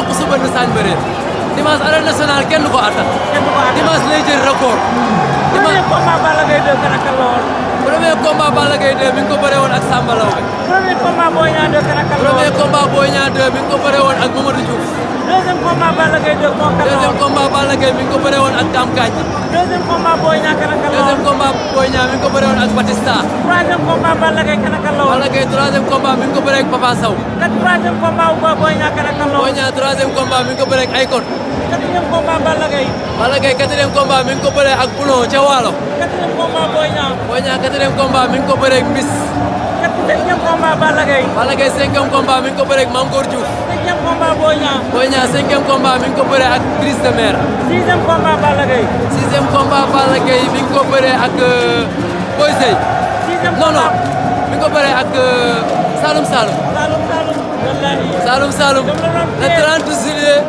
ko suba nu sañ bëre dimanche arène nationale kenn du ko attan dimanche lay jël record premier combat Balla Gaye 2 kan ak kan la woon premier combat Balla Gaye 2 mi ngi ko bëre woon ak Samba Lawbe premier combat Boy Niang 2 kan ak kan la woon premier combat Boy Niang 2 mi ngi ko bëre woon ak Mamadou Diouf deuxième combat Balla Gaye 2 moo kan la woon deuxième combat Balla Gaye mi ngi ko bëre woon ak Dame Kandji deuxième combat Boy Niang kan ak kan la woon deuxième combat Boy Niang mi ngi ko bëre woon ak Batista troisième combat Balla Gaye kan ak kan la woon Balla Gaye troisième combat mi ngi ko bëre ak Papa Sow troisième combat Boy Niang kan ak kan la Boy woon Niang troisième combat mi ngi ko bëre ak Aykon quatrième combat Balla Gaye Balla Gaye quatrième combat mi ngi ko bëre ak Boulon ca Waalo quatrième combat Boy Niang Boy Niang quatrième combat mi ngi ko bëre ak Mbis cinquième combat Balla Gaye Balla Gaye cinquième combat mi ngi ko bëre ak Mame Gor Diouf cinquième combat Boy Niang Boy Niang cinquième combat mi ngi ko bëre ak Brise de Mer sixième combat Balla Gaye sixième combat Balla Gaye mi ngi ko bëre ak Boy Sey sixième non non combat mi ngi ko bëre ak Saloum Saloum Saloum Saloum le 30 juillet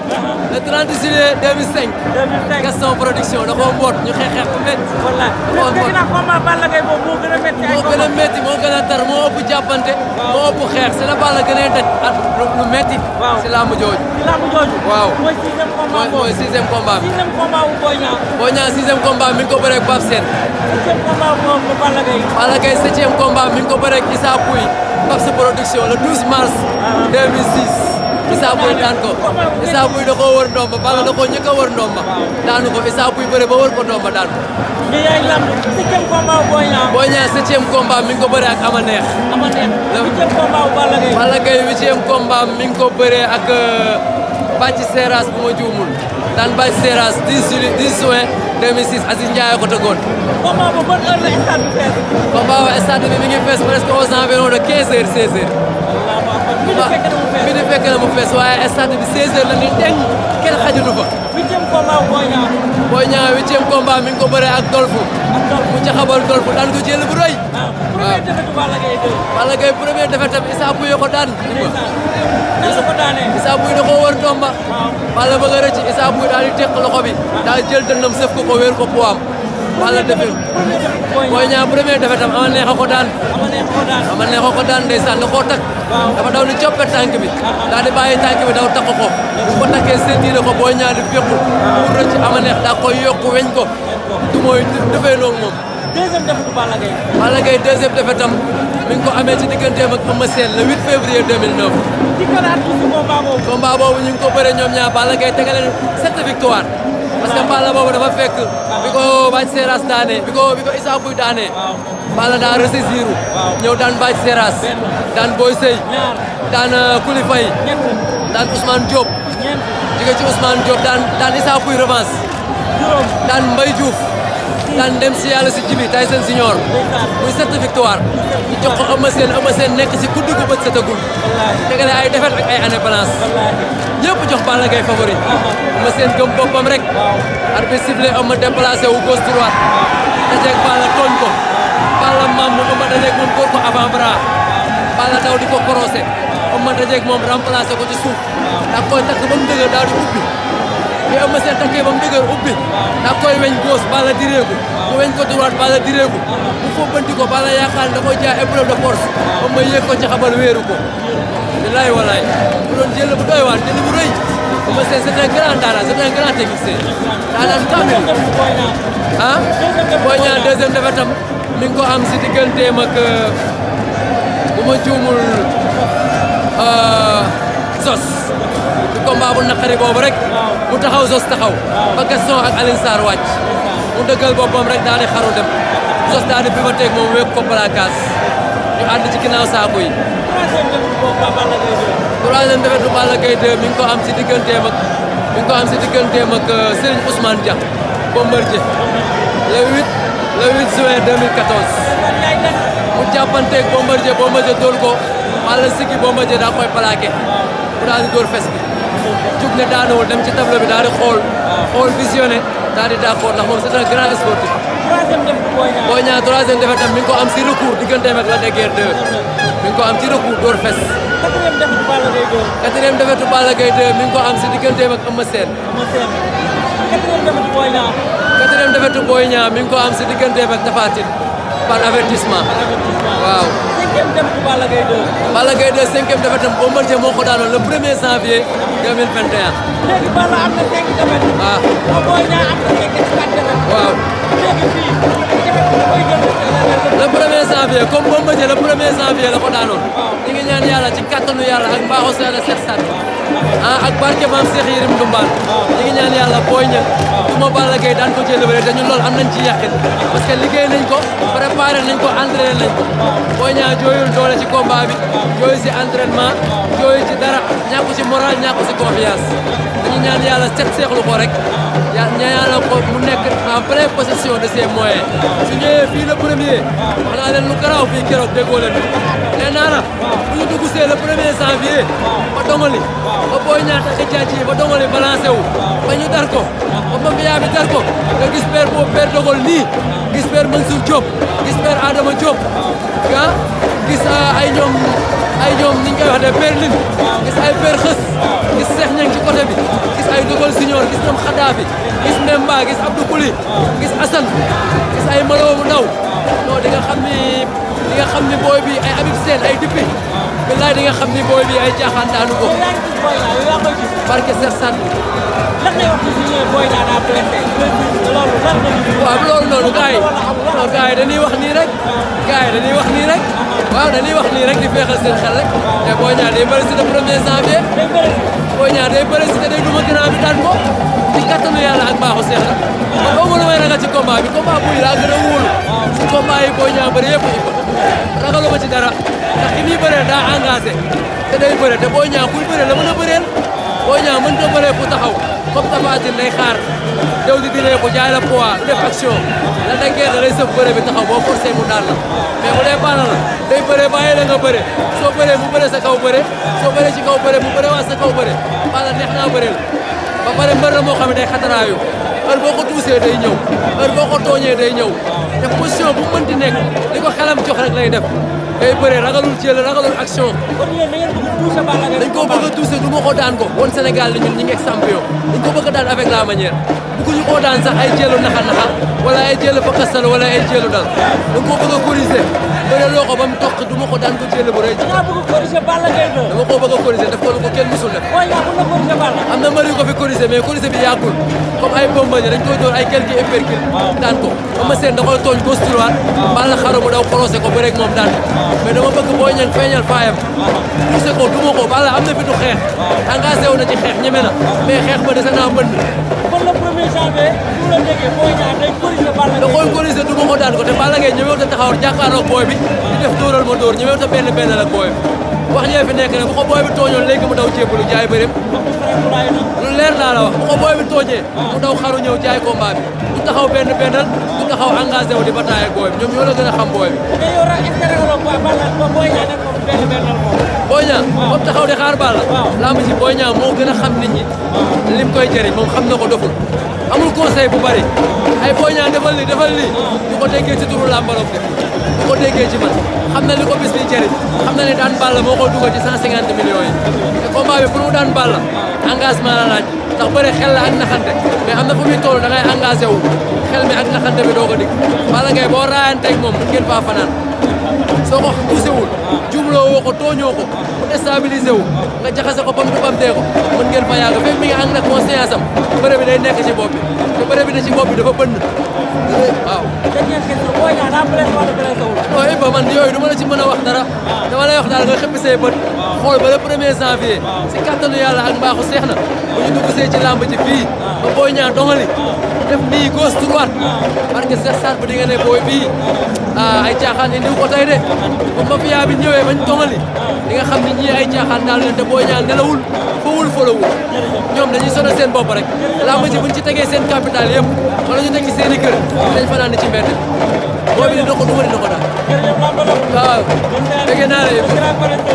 le 30 juillet 2005 Gaston production da koo mboot ñu xeex bu métti wallaay dégg naa combat Balla Gaye boobu moo gën a métti ay moo gën a métti moo gën a tar moo ëpp jàppante moo ëpp xeex si la Balla gën a daj at lu métti si làmb jooju ci làmb jooju waaw mooy sixième combat boobu mooy sixième combat bi sixième combat bu Boy Niang Boy Niang sixième combat mi ngi ko bëre ak Pape Sène septième combat bu Balla Gaye Balla Gaye septième combat mi ngi ko bëre ak Issa Pouye Pape production le 12 mars 2006 Issa Pouye daan ko Issa Pouye da koo wër ndomba Balla da koo njëkk a wër ndomba daanu ko Issa Pouye bëre ba wër ko ndomba daan ko mais yaay lamb septième combat bu Boy Niang Boy Niang septième combat mi ngi ko bëre ak Ama Neex huitième combat bu Balla Gaye Balla Gaye huitième combat mi ngi ko bëre ak Bathie Seras bu ma juumul daan Bathie Seras 10 juin 2006 Aziz Ndiaye ko tëggoon combat bu bonne heure la stade bi fees combat ba stade bi mi ngi fees presque aux environs de 15 heures 16 heures bi di fekk na mu fees waaye stade bi 16 heures la ni deng kenn xajatu fa huitième combat bu Boy Niang Boy Niang huitième combat mi ngi ko bëre ak Dolfu mu caxabal Dolfu daan ko jël bu rëy première défaite Balla Gaye 2 Balla Gaye première défaite tam Issa Pouye ko daan nan la ko daanee Issa Pouye da koo wër ndomba Balla bëgg a rëcc Issa Pouye daal di teq loxo bi daal jël dënnam sëf ko wéer ko poam Balla defee Boy Niang première défaite tam Ama Neex a ko daan Ama Neex a ko daan ndeysaan da koo takk dafa daw ni coppe tànk bi daal di bàyyi tànk bi daw takk ko bu ko takkee sentiire ko Boy Niang di féqu pour rëcc Ama Neex daa koy yokku weñ ko du mooy defee noonu moom deuxième défaite Balla Gaye Balla Gaye deuxième défaite tam mi ngi ko amee ci digganteem ak Eumeu Sène le 8 février 2009 dikkalaat ci combat boobu combat boobu ñu ngi ko bëre ñoom ñaar Balla Gaye tegale 7 victoire parce que Balla boobu dafa fekk bi ko Bathie Seras daane bi ko Issa Pouye daane Balla daa ressaisir ñëw daan Bathie Seras daan Boy Sey daan Coly Faye daan Ousmane Diop jóge ci Ousmane Diop daan Issa Pouye revanche daan Mbaye Diouf daan dem si yàlla si Jibi Tyson Senior muy 7 victoire ñu jox ko Eumeu Sène nekk si guddi gu bët setagul tegale ay défaite ak ay année balance ñëpp jox Balla Gaye favori Eumeu Sène gëm boppam rek arbitre sifflé Eumeu déplacé wu gauche droite dajeeg Balla tooñ ko Balla maam mu Eumeu dajeeg moom góor ko avant bras Balla daw di ko croisé Eumeu dajeeg moom remplacé ko ci suuf daa koy takk ba mu dëgër daal di ubbi bi Eumeu Sène takkee ba mu dëgër ubbi daa koy weñ gauche Balla direeku mu weñ ko droite Balla direeku mu fóobanti ko Balla yaakaar ne da koy jaay épreuve de force Eumeu yéeg ko ci xabal wéeru ko bilaay walaay bu doon jël bu doy waar jël bu rëy Eumeu Sène c'est un grand daanaan c'est un grand technicien daanaan kamil ah Boy Niang deuxième défaite am mi ngi ko am si digganteem ak bu ma juumul Zos du combat bu naqari boobu rek mu taxaw Zos taxaw ba Gaston ak Alioune Sarr wàcc mu dëggal boppam rek daal di xaru dem Zos daal di pivoter moom wépp ko placage ñu ànd ci ginnaaw saako yi. troisième défaite bu Balla Gaye 2 mi ngi ko am si digganteem ak Serigne Ousmane Dia Bombardier le 8 juin 2014 mu jàppanteeg Bombardier dóor ko Balla sigi Bombardier daa koy plaqué mu daal di dóor fes bi jug ne daanawul dem ci tableau bi daal di xool visionné daal di d'accord ndax moom c'est un grand sportif. Boy Niang troisième défaite tam mi ngi ko am si recours digganteem ak Lac de Guiers 2 mi ngi ko am si recours dóor fes. quatrième défaite Balla Gaye 2 mi ngi ko am si digganteem ak Eumeu Sène. quatrième défaite Boy Niang mi ngi ko am si digganteem ak Tapha Tine par avertissement waaw. 5e défaite Balla Gaye 2. Balla Gaye 2 5e défaite am Bombardier moo ko daanoon le 1er janvier 2021. léegi Balla am na 5 défaites. waaw Boy Niang am na 5 défaites. waaw. léegi fii défaite bi koy jël. le 1er janvier comme Bombardier le 1er janvier la ko daanoon. ñu ngi ñaan yàlla ci kattanu yàlla ak mbaaxu Seydou Cheikh Sadou. ak barke maam Cheikh Yérim Ndumbaan. ñu ngi ñaan yàlla Boy Niang su ma Balla Gaye daan ko jël bëre te ñun loolu am nañ ci yàqin parce que liggéey nañ ko préparé nañ ko entraîné nañ ko. Boy Niang jooyul doole ci combat bi jooyu si entraînement jooyu ci dara ñàkku ci moral ñàkku ci confiance dañu ñaan yàlla set seexlu ko rek ñaanal ko mu nekk en pleine possession de ses moyens su ñëwee fii le premier wax naa leen lu garaaw fii keroog déggoo leen nee naa la bu ñu dugg see le 1er janvier ba dongali ba Boy Niang takk jaaji ba dongali balancé wu ba ñu dar ko ba mafia bi dar ko nga gis père boobu père dogol nii gis père Mansour Diop gis père Adama Diop ah gis ay ñoom ni ñu koy wax de Berlin gis ay père xës gis Cheikh Niang ci côté bi gis ay Dogol Senior gis ñoom Khadafi gis Memba gis Abdou Kouli gis Assane gis ay Malo bu ndaw non di nga xam ni booy bi ay Habib Sène ay Dippi billaay di nga xam ni booy bi ay caaxaan daanu ko yaa ngi gis Boy Niang yow yaa koy gis. barke Cheikh Sadou lan ngay wax ci ñëwee Boy Niang daa blessé. loolu lan nga gis. waaw loolu noonu gars yi dañuy wax nii rek waaw dañuy wax nii rek di feexal seen xel rek te Boy Niang day bëri si le 1er janvier day bëri. Boy Niang day bëri si te day duma grand bi daan ko ci kattanu yàlla ak baaxu Seex la man boobu la may ragal ci combat bi combat buy laa gën a wóolu si combat yi Boy Niang bëri yëpp ragaluma ci dara ndax ki muy bëree daa engagé te day bëre te Boy Niang kuy bëree la mën a bëreel Boy Niang mën nga bëree ku taxaw comme Tapha Tine day xaar dew di diree ko jaay la poids def action la dankee da lay sëf bëre bi taxaw boo forcé mu daan la mais bu dee baana la day bëree bàyyi la nga bëre soo bëree mu bëre sa kaw bëre soo bëree ci kaw bëre mu bëre waa sa kaw bëre bala neex naa bëreel ba pare mbër la moo xam ne day xataraayu heure boo ko tuusee day ñëw heure boo ko tooñee day ñëw te position bu mënti nekk li ko xelam jox rek lay def day bëree ragalul jël ragalul action kon yéen da ngeen bëgg a touché Balla Gaye. dañ koo bëgg a touché du ma ko daan ko woon Sénégal li ñun ñi ngi champion dañ ko bëgg a daan avec la manière bëgguñu koo daan sax ay jéelu naxa wala ay jéelu fakastal wala ay jéelu dal dañ koo bëgg a corriger bëre loo ko ba mu toq du ma ko daan ko jéelu bu rëy da ngaa bëgg a corriger Balla Gaye 2. dama koo bëgg a corriger def ko lu ko kenn musul def Boy Niang mën na corriger Balla. am na mbër yu ko fi corriger mais corriger bi yàggul comme ay Bombardier dañ koy door ay quelques uppercut daan ko ama seen da koy tooñ gauche droite Balla xaru mu daw croisé ko bëreeg moom daan mais dama bëgg Boy Niang feeñal faayam poussé ko duma ko Balla am na fi du xeex engagé wu na ci xeex ñeme na mais xeex ba dese naa bënn kon le 1er janvier su la déggee Boy Niang day corriger Balla da Gaye. koy corriger duma ko daan ko te Balla Gaye ñëwee ta taxaw jàkkaarloog booy bi di def dóoral ma dóor ñëwee ta benn la booy bi wax ñee fi nekk ne bu ko booy bi tooñoon léegi mu daw jébbalu jaay bëreem lu leer laa la wax bu ko booy bi tooñee mu daw xaru ñëw jaay combat bi du taxaw benn du taxaw engagé wu di bataille ak booy bi ñoom ñoo la gën a xam booy bi mais yow rek est-ce que ragaloo Boy Niang def ko benn moom. Boy Niang moom taxaw di xaar Balla lamb ji Boy Niang moo gën a xam nit ñi lim koy jëriñ moom xam na ko doful amul conseil bu bari ay Boy Niang defal lii ñu ko déggee ci turu làmbaloog de ñu ko déggee ci man xam na li ko bis li jëriñ xam na ne daan Balla moo ko dugal ci 150 millions yi te combat bi pour mu daan Balla engagement la laaj ndax bëre xel la ak naxante mais am na fu muy toll da ngay engagé wu xel mi ak naxante bi doo ko dig Balla Gaye boo raayanteeg moom mën ngeen faa fanaan soo ko tuusewul jumloo woo ko tooñoo ko mu déstabilisé wu nga jaxase ko bam du bam dee ko mën ngeen fa yàgg fekk mi nga ànd ak conscience am bëre bi day nekk ci bopp bi te bëre bi ne ci bopp bi dafa bënn waaw dernière question Boy Niang daa blessé wala blessé wul. non Iba man yooyu du ma la ci mën a wax dara dama lay wax daal nga xëppi say bët xool ba le 1er janvier si kattanu yàlla ak mbaaxu seex na bu ñu dugg see ci làmb ji fii ba Boy Niang dongali def nii gauche droite parce que Cheikh Sarr bu di nga ne booy bii ay caaxaan indiw ko tey de bu mafia bi ñëwee bañ dongali di nga xam ni ñii ay caaxaan daal leen te Boy Niang nelawul fowul folowul ñoom dañuy sonal seen bopp rek làmb ji buñ ci tegee seen capital yëpp wala ñu tekki seen i kër dañ fanaan ci mbedd boobu di doko duma di doko daal waaw dégg naa la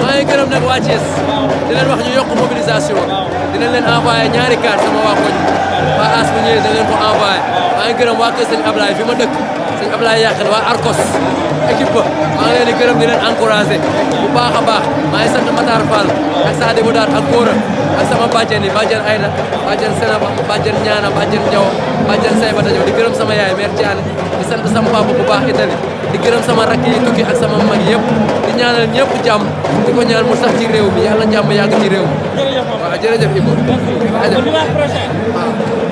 maa ngi gërëm nag waa Thiès di leen wax ñu yokk mobilisation dinañ leen envoyé ñaari carte sama waa koñ waa as bu ñëwee dañ leen ko envoyé maa ngi gërëm waa kër sëñ Ablaye fi ma dëkk sëñ Ablaye Yàqin waa Arcos équipe ba maa ngi leen di gërëm di leen encouragé bu baax a baax maa ngi sant Matar Fall ak Sadibou Dar ak Gora ak sama bàjjen yi bàjjen Aïda bàjjen Senaba bàjjen Ñaana bàjjen Jaw bàjjen Saybata Jaw di gërëm sama yaay mère Thiane di sant sama papa bu baax Italie di gërëm sama rakk yi tukki ak sama mag yëpp di ñaanal ñëpp jàmm di ko ñaan mu sax ci réew mi yàlla jàmm yàgg ci réew mi. jërëjëf waaw jërëjëf Ibou. merci. Au dimanche prochain. waaw.